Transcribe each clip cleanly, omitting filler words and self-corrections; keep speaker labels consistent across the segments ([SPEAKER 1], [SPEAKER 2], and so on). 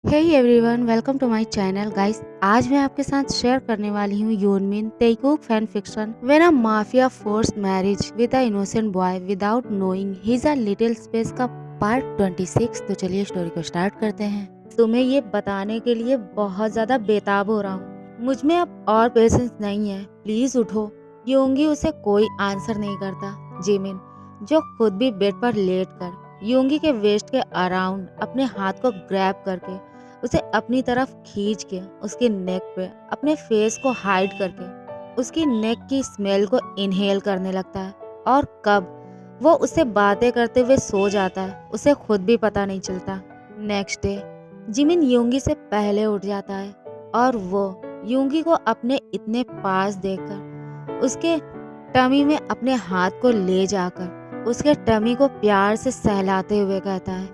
[SPEAKER 1] Hey everyone, welcome to my channel guys. आज मैं आपके साथ शेयर करने वाली हूँ Yoonmin Taekook fan fiction when a mafia force marriage with a innocent boy without knowing he is a little space का part 26। तो चलिए स्टोरी को स्टार्ट करते हैं। तुम्हें ये बताने के लिए बहुत ज्यादा बेताब हो रहा हूँ। मुझ में अब और पेशेंस नहीं है, प्लीज उठो। योंगी उसे कोई आंसर नहीं करता। जिमिन जो खुद भी बेड पर लेट कर योंगी के वेस्ट के अराउंड अपने हाथ को ग्रैब करके उसे अपनी तरफ खींच के उसके नेक पे अपने फेस को हाइड करके उसकी नेक की स्मेल को इनहेल करने लगता है। और कब वो उससे बातें करते हुए सो जाता है उसे खुद भी पता नहीं चलता। नेक्स्ट डे जिमिन योंगी से पहले उठ जाता है और वो योंगी को अपने इतने पास देखकर उसके टमी में अपने हाथ को ले जाकर उसके टमी को प्यार से सहलाते हुए कहता है,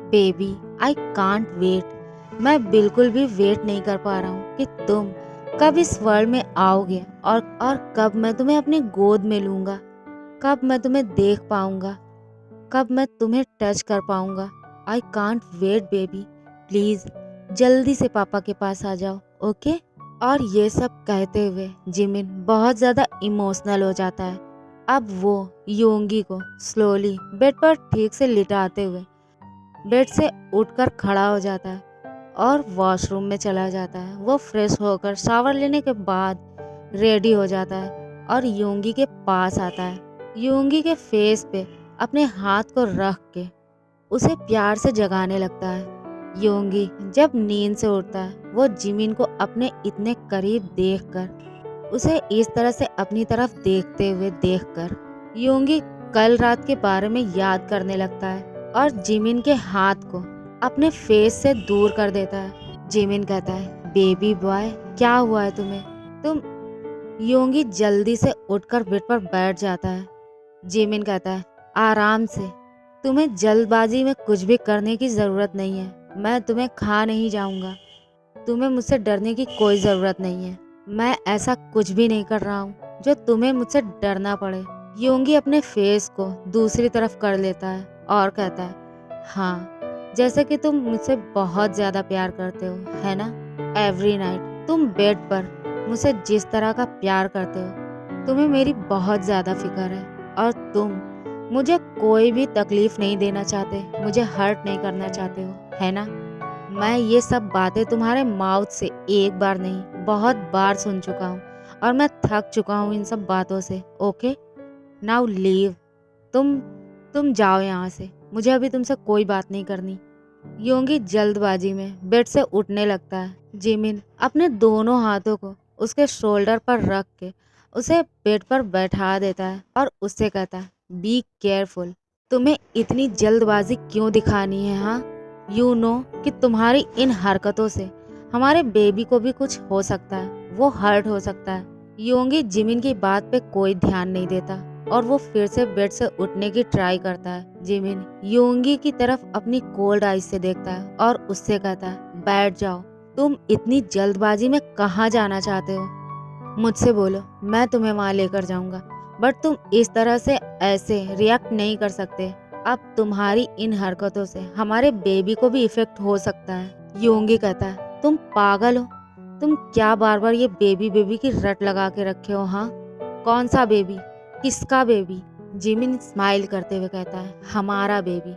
[SPEAKER 1] बेबी आई कांट वेट। मैं बिल्कुल भी वेट नहीं कर पा रहा हूँ कि तुम कब इस वर्ल्ड में आओगे और कब मैं तुम्हें अपनी गोद में लूंगा, कब मैं तुम्हें देख पाऊंगा, कब मैं तुम्हें टच कर पाऊंगा। I can't weight baby, please जल्दी से पापा के पास आ जाओ, ओके। और ये सब कहते हुए जिमिन बहुत ज्यादा इमोशनल हो जाता है। अब वो योंगी को स्लोली बेड पर ठीक से लिटाते हुए बेड से उठकर खड़ा हो जाता है और वॉशरूम में चला जाता है। वो फ्रेश होकर शावर लेने के बाद रेडी हो जाता है और योंगी के पास आता है। योंगी के फेस पे अपने हाथ को रख के उसे प्यार से जगाने लगता है। योंगी जब नींद से उठता है वो जिमिन को अपने इतने करीब देखकर उसे इस तरह से अपनी तरफ देखते हुए देखकर योंगी कल रात के बारे में याद करने लगता है और जिमिन के हाथ को अपने फेस से दूर कर देता है। जिमिन कहता है, बेबी बॉय क्या हुआ है तुम्हें? तुम योंगी जल्दी से उठकर बेड पर बैठ जाता है। जिमिन कहता है, आराम से, तुम्हें जल्दबाजी में कुछ भी करने की जरूरत नहीं है। मैं तुम्हें खा नहीं जाऊंगा। तुम्हें मुझसे डरने की कोई जरूरत नहीं है। मैं ऐसा कुछ भी नहीं कर रहा हूँ जो तुम्हें मुझसे डरना पड़े। योंगी अपने फेस को दूसरी तरफ कर लेता है और कहता है, हाँ, जैसे कि तुम मुझसे बहुत ज्यादा प्यार करते हो, है ना? एवरी नाइट तुम बेड पर मुझसे जिस तरह का प्यार करते हो, तुम्हें मेरी बहुत ज्यादा फिक्र है और तुम मुझे कोई भी तकलीफ नहीं देना चाहते, मुझे हर्ट नहीं करना चाहते हो, है ना? मैं ये सब बातें तुम्हारे माउथ से एक बार नहीं बहुत बार सुन चुका हूँ और मैं थक चुका हूँ इन सब बातों से। Okay, now leave. तुम तुम जाओ यहाँ से, मुझे अभी तुमसे कोई बात नहीं करनी। योंगी जल्दबाजी में बेड से उठने लगता है। जिमिन अपने दोनों हाथों को उसके शोल्डर पर रख के उसे बेड पर बैठा देता है और उससे कहता है, बी केयरफुल। तुम्हें इतनी जल्दबाजी क्यों दिखानी है? हाँ, यू नो कि तुम्हारी इन हरकतों से हमारे बेबी को भी कुछ हो सकता है, वो हर्ट हो सकता है। योंगी जिमिन की बात पे कोई ध्यान नहीं देता और वो फिर से बेड से उठने की ट्राई करता है। जिमिन योंगी की तरफ अपनी कोल्ड आइज से देखता है और उससे कहता है, बैठ जाओ। तुम इतनी जल्दबाजी में कहाँ जाना चाहते हो? मुझसे बोलो, मैं तुम्हें वहाँ लेकर जाऊंगा, बट तुम इस तरह से ऐसे रिएक्ट नहीं कर सकते। अब तुम्हारी इन हरकतों से हमारे बेबी को भी इफेक्ट हो सकता है। योंगी कहता है, तुम पागल हो? तुम क्या बार बार ये बेबी बेबी की रट लगा के रखे हो? हाँ, कौन सा बेबी? किसका बेबी? जिमिन स्माइल करते हुए कहता है, हमारा बेबी।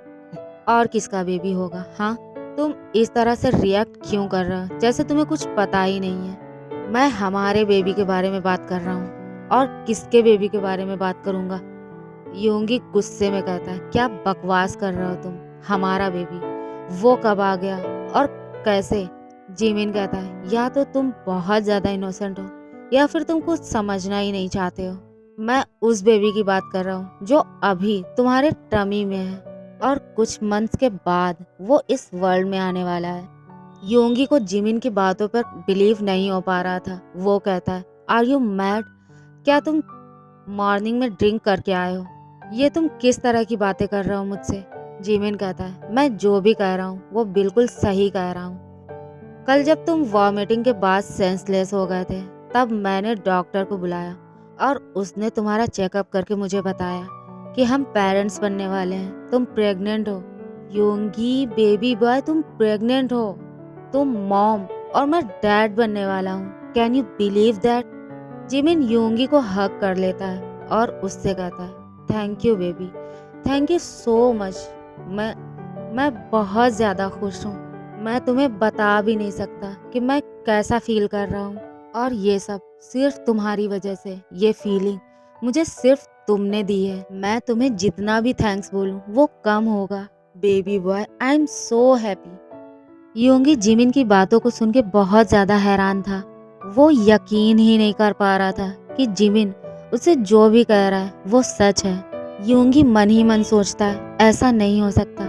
[SPEAKER 1] और किसका बेबी होगा? हाँ, तुम इस तरह से रिएक्ट क्यों कर रहे हो जैसे तुम्हें कुछ पता ही नहीं है? मैं हमारे बेबी के बारे में बात कर रहा हूँ और किसके बेबी के बारे में बात करूँगा? योंगी गुस्से में कहता है, क्या बकवास कर रहे हो तुम? हमारा बेबी वो कब आ गया और कैसे? जिमिन कहता है, या तो तुम बहुत ज्यादा इनोसेंट हो या फिर तुम कुछ समझना ही नहीं चाहते हो। मैं उस बेबी की बात कर रहा हूँ जो अभी तुम्हारे टमी में है और कुछ मंथ्स के बाद वो इस वर्ल्ड में आने वाला है। योंगी को जिमिन की बातों पर बिलीव नहीं हो पा रहा था। वो कहता है, आर यू मैड? क्या तुम मॉर्निंग में ड्रिंक करके आए हो? ये तुम किस तरह की बातें कर रहे हो मुझसे? जिमिन कहता है, मैं जो भी कह रहा हूँ वो बिल्कुल सही कह रहा हूँ। कल जब तुम वॉमिटिंग के बाद सेंसलेस हो गए थे तब मैंने डॉक्टर को बुलाया और उसने तुम्हारा चेकअप करके मुझे बताया कि हम पेरेंट्स बनने वाले हैं। तुम प्रेग्नेंट हो। योंगी बेबी बॉय, तुम प्रेग्नेंट हो। तुम मॉम और मैं डैड बनने वाला हूँ। Can you believe that? Jimin Yoongi को हग कर लेता है और उससे कहता है, thank you baby, thank you so much. मैं बहुत ज़्यादा खुश हूँ। मैं तुम्हें बता भी नहीं सकता कि मैं कैसा फील कर रहा हूँ। और ये सब सिर्फ तुम्हारी वजह से, ये फीलिंग मुझे सिर्फ तुमने दी है। मैं तुम्हें जितना भी थैंक्स बोलूँ वो कम होगा। Baby boy, I am so happy. Yoongi Jimin की बातों को सुन के बहुत ज़्यादा हैरान था। वो यकीन ही नहीं कर पा रहा था कि जिमिन उसे जो भी कह रहा है वो सच है। योंगी मन ही मन सोचता है, ऐसा नहीं हो सकता,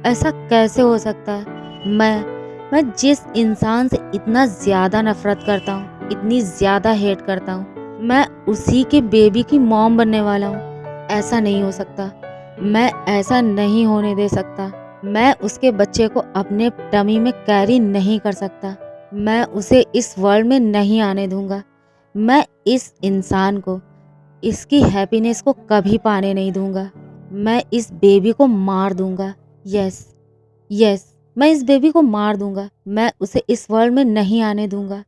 [SPEAKER 1] ऐसा कैसे हो सकता है। मैं जिस इंसान से इतना ज़्यादा नफरत करता हूँ, इतनी ज़्यादा हेट करता हूँ, मैं उसी के बेबी की मॉम बनने वाला हूँ। ऐसा नहीं हो सकता, मैं ऐसा नहीं होने दे सकता। मैं उसके बच्चे को अपने टमी में कैरी नहीं कर सकता। मैं उसे इस वर्ल्ड में नहीं आने दूंगा। मैं इस इंसान को, इसकी हैप्पीनेस को कभी पाने नहीं दूंगा। मैं इस बेबी को मार दूंगा। यस यस, मैं इस बेबी को मार दूंगा। मैं उसे इस वर्ल्ड में नहीं आने दूंगा।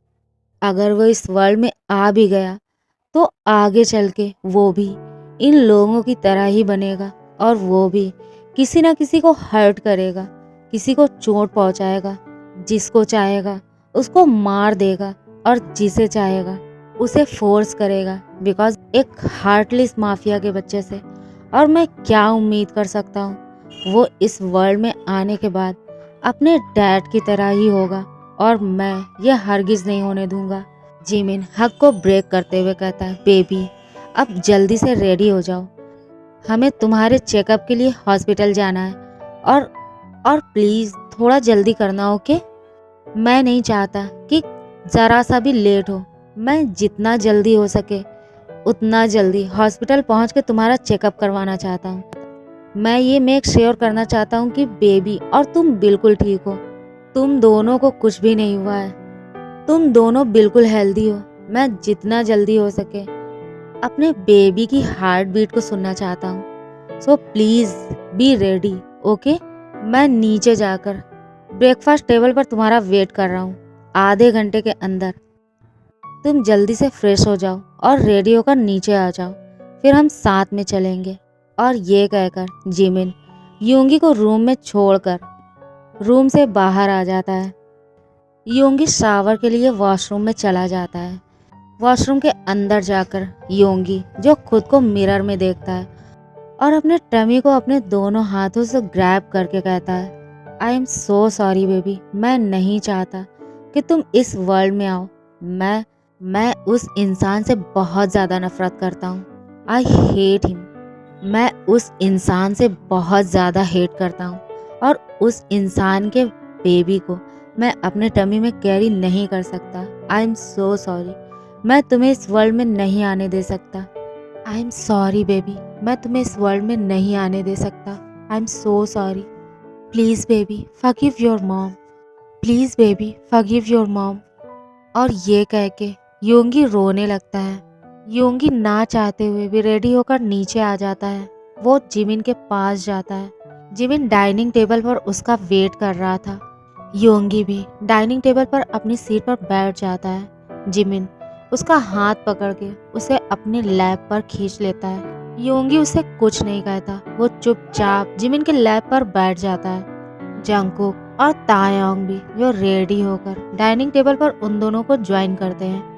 [SPEAKER 1] अगर वो इस वर्ल्ड में आ भी गया तो आगे चल के वो भी इन लोगों की तरह ही बनेगा और वो भी किसी ना किसी को हर्ट करेगा, किसी को चोट पहुंचाएगा। जिसको चाहेगा उसको मार देगा और जिसे चाहेगा उसे फोर्स करेगा। बिकॉज एक हार्टलेस माफिया के बच्चे से और मैं क्या उम्मीद कर सकता हूँ। वो इस वर्ल्ड में आने के बाद अपने डैड की तरह ही होगा और मैं ये हरगिज नहीं होने दूंगा। जिमिन हक को ब्रेक करते हुए कहता है, बेबी अब जल्दी से रेडी हो जाओ, हमें तुम्हारे चेकअप के लिए हॉस्पिटल जाना है। और प्लीज़ थोड़ा जल्दी करना, ओके? मैं नहीं चाहता कि ज़रा सा भी लेट हो। मैं जितना जल्दी हो सके उतना जल्दी हॉस्पिटल पहुंच के तुम्हारा चेकअप करवाना चाहता हूँ। मैं ये मेक श्योर करना चाहता हूँ कि बेबी और तुम बिल्कुल ठीक हो। तुम दोनों को कुछ भी नहीं हुआ है। तुम दोनों बिल्कुल हेल्दी हो। मैं जितना जल्दी हो सके अपने बेबी की हार्ट बीट को सुनना चाहता हूँ। So please be ready, okay? मैं नीचे जाकर ब्रेकफास्ट टेबल पर तुम्हारा वेट कर रहा हूँ। आधे घंटे के अंदर तुम जल्दी से फ्रेश हो जाओ और रेडी होकर नीचे आ जाओ, फिर हम साथ में चलेंगे। और ये कहकर जिमिन योंगी को रूम में छोड़कर रूम से बाहर आ जाता है। योंगी शावर के लिए वॉशरूम में चला जाता है। वॉशरूम के अंदर जाकर योंगी जो खुद को मिरर में देखता है और अपने टमी को अपने दोनों हाथों से ग्रैब करके कहता है, आई एम सो सॉरी बेबी, मैं नहीं चाहता कि तुम इस वर्ल्ड में आओ। मैं उस इंसान से बहुत ज़्यादा नफरत करता हूँ। I hate him. मैं उस इंसान से बहुत ज़्यादा हेट करता हूँ और उस इंसान के बेबी को मैं अपने टमी में कैरी नहीं कर सकता। आई एम सो सॉरी। मैं तुम्हें इस वर्ल्ड में नहीं आने दे सकता। आई एम सॉरी बेबी, मैं तुम्हें इस वर्ल्ड में नहीं आने दे सकता। आई am so sorry. Please baby forgive your mom. Please baby forgive your mom. और ये कह के योंगी रोने लगता है। योंगी ना चाहते हुए भी रेडी होकर नीचे आ जाता है। वो जिमिन के पास जाता है। जिमिन डाइनिंग टेबल पर उसका वेट कर रहा था। योंगी भी डाइनिंग टेबल पर अपनी सीट पर बैठ जाता है। जिमिन उसका हाथ पकड़ के उसे अपने लैप पर खींच लेता है। योंगी उसे कुछ नहीं कहता। वो चुपचाप जिमिन के लैप पर बैठ जाता है। जंगकुक और तायांग भी जो रेडी होकर डाइनिंग टेबल पर उन दोनों को ज्वाइन करते हैं।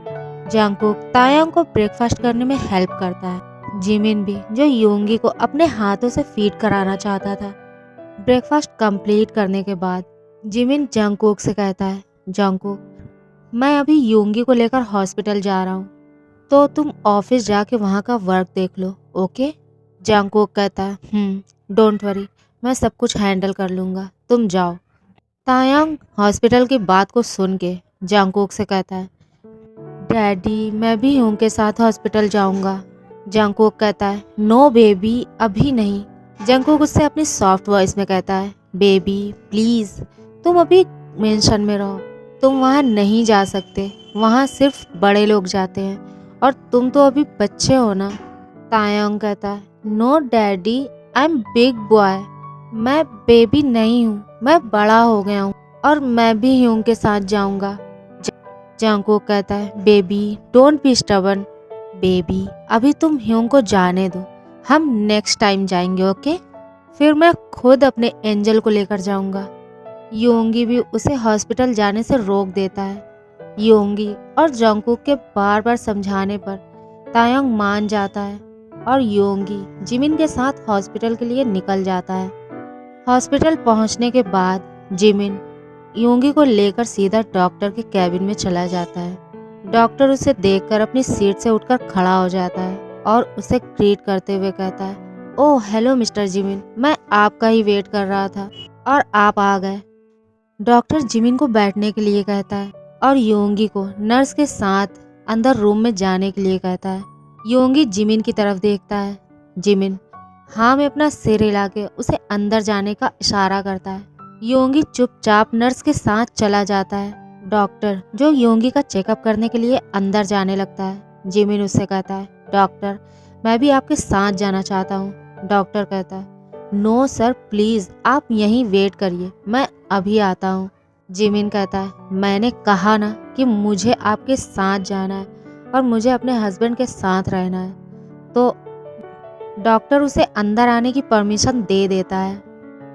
[SPEAKER 1] जंगकुक तायांग को ब्रेकफास्ट करने में हेल्प करता है। जिमिन भी जो योंगी को अपने हाथों से फीड कराना चाहता था। ब्रेकफास्ट कंप्लीट करने के बाद जिमिन जंगकुक से कहता है, जंगकुक मैं अभी योंगी को लेकर हॉस्पिटल जा रहा हूँ, तो तुम ऑफिस जाके वहाँ का वर्क देख लो, ओके? जंगकुक कहता है, डोंट वरी, मैं सब कुछ हैंडल कर लूँगा, तुम जाओ। तायांग हॉस्पिटल की बात को सुन के जंगकुक से कहता है, डैडी मैं भी उनके साथ हॉस्पिटल जाऊँगा। जंगकुक कहता है, नो बेबी अभी नहीं। जंगकुक उससे अपनी सॉफ्ट वॉइस में कहता है, बेबी प्लीज़ तुम अभी मेंशन में रहो, तुम वहाँ नहीं जा सकते, वहाँ सिर्फ बड़े लोग जाते हैं और तुम तो अभी बच्चे हो ना। तायांग कहता है, no daddy I am big boy, मैं बेबी नहीं हूँ, मैं बड़ा हो गया हूँ। और मैं भी ह्यूंग के साथ जाऊंगा। जंगकुक कहता है baby don't be stubborn. Baby अभी तुम ह्यूंग को जाने दो, हम नेक्स्ट टाइम जाएंगे ओके। फिर मैं खुद अपने एंजल को लेकर जाऊंगा। योंगी भी उसे हॉस्पिटल जाने से रोक देता है। योंगी और जंगकुक के बार बार समझाने पर तायंग मान जाता है और योंगी जिमिन के साथ हॉस्पिटल के लिए निकल जाता है। हॉस्पिटल पहुंचने के बाद जिमिन योंगी को लेकर सीधा डॉक्टर के कैबिन में चला जाता है। डॉक्टर उसे देखकर अपनी सीट से उठकर खड़ा हो जाता है और उसे ग्रीट करते हुए कहता है ओह हेलो मिस्टर जिमिन, मैं आपका ही वेट कर रहा था और आप आ गए। डॉक्टर जिमिन को बैठने के लिए कहता है और योंगी को नर्स के साथ अंदर रूम में जाने के लिए कहता है। योंगी जिमिन की तरफ देखता है। जिमिन हाँ में अपना सिर हिला के उसे अंदर जाने का इशारा करता है। योंगी चुपचाप नर्स के साथ चला जाता है। डॉक्टर जो योंगी का चेकअप करने के लिए अंदर जाने लगता है। जिमिन उससे कहता है डॉक्टर मैं भी आपके साथ जाना चाहता हूँ। डॉक्टर कहता है नो सर प्लीज आप यहीं वेट करिए, मैं अभी आता हूँ। जिमिन कहता है मैंने कहा ना कि मुझे आपके साथ जाना है और मुझे अपने हस्बैंड के साथ रहना है। तो डॉक्टर उसे अंदर आने की परमिशन दे देता है।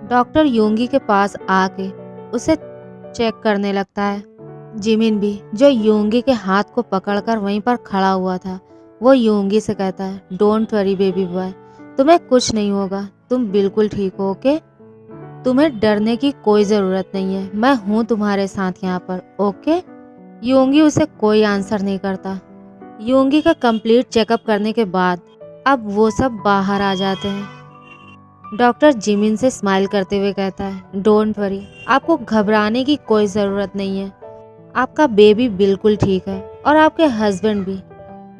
[SPEAKER 1] डॉक्टर योंगी के पास आके उसे चेक करने लगता है। जिमिन भी जो योंगी के हाथ को पकड़कर वहीं पर खड़ा हुआ था, वो योंगी से कहता है डोंट वरी बेबी बॉय, तुम्हें कुछ नहीं होगा, तुम बिल्कुल ठीक हो ओके। तुम्हें डरने की कोई जरूरत नहीं है, मैं हूँ तुम्हारे साथ यहाँ पर ओके। योंगी उसे कोई आंसर नहीं करता। योंगी का कंप्लीट चेकअप करने के बाद अब वो सब बाहर आ जाते हैं। डॉक्टर जिमिन से स्माइल करते हुए कहता है डोंट वरी, आपको घबराने की कोई ज़रूरत नहीं है, आपका बेबी बिल्कुल ठीक है और आपके हस्बैंड भी,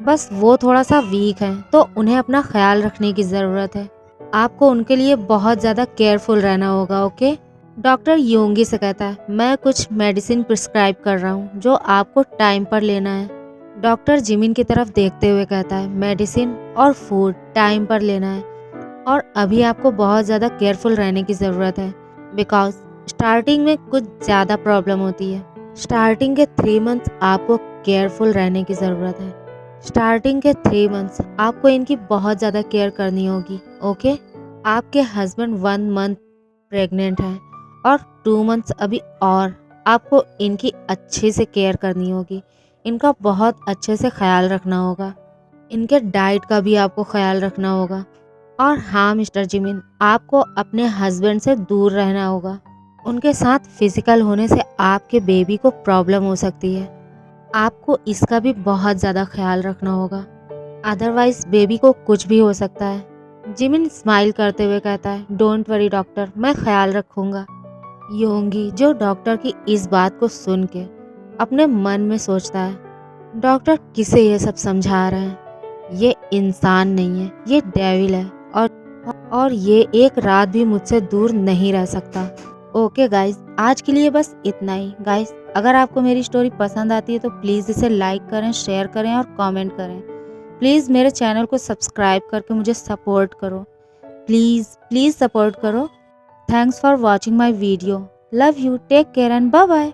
[SPEAKER 1] बस वो थोड़ा सा वीक हैं तो उन्हें अपना ख्याल रखने की ज़रूरत है, आपको उनके लिए बहुत ज़्यादा केयरफुल रहना होगा ओके। डॉक्टर योंगी से कहता है मैं कुछ मेडिसिन प्रिस्क्राइब कर रहा हूँ जो आपको टाइम पर लेना है। डॉक्टर जिमिन की तरफ देखते हुए कहता है मेडिसिन और फूड टाइम पर लेना है और अभी आपको बहुत ज़्यादा केयरफुल रहने की ज़रूरत है बिकॉज स्टार्टिंग में कुछ ज़्यादा प्रॉब्लम होती है। स्टार्टिंग के 3 मंथ्स आपको केयरफुल रहने की ज़रूरत है। स्टार्टिंग के 3 मंथ्स आपको इनकी बहुत ज़्यादा केयर करनी होगी ओके। आपके हस्बैंड 1 मंथ प्रेग्नेंट हैं और 2 मंथ्स अभी और आपको इनकी अच्छे से केयर करनी होगी, इनका बहुत अच्छे से ख्याल रखना होगा, इनके डाइट का भी आपको ख्याल रखना होगा। और हाँ मिस्टर जिमिन, आपको अपने हस्बैंड से दूर रहना होगा, उनके साथ फिजिकल होने से आपके बेबी को प्रॉब्लम हो सकती है, आपको इसका भी बहुत ज़्यादा ख्याल रखना होगा, अदरवाइज बेबी को कुछ भी हो सकता है। जिमिन स्माइल करते हुए कहता है डोंट वरी डॉक्टर, मैं ख्याल रखूँगा। योंगी जो डॉक्टर की इस बात को सुन के अपने मन में सोचता है डॉक्टर किसे ये सब समझा रहे हैं, ये इंसान नहीं है, ये डेविल है और ये एक रात भी मुझसे दूर नहीं रह सकता। ओके गाइस, आज के लिए बस इतना ही। गाइस अगर आपको मेरी स्टोरी पसंद आती है तो प्लीज़ इसे लाइक करें, शेयर करें और कमेंट करें। प्लीज़ मेरे चैनल को सब्सक्राइब करके मुझे सपोर्ट करो, प्लीज़ सपोर्ट करो। Thanks for watching my video, love you, take care and bye bye.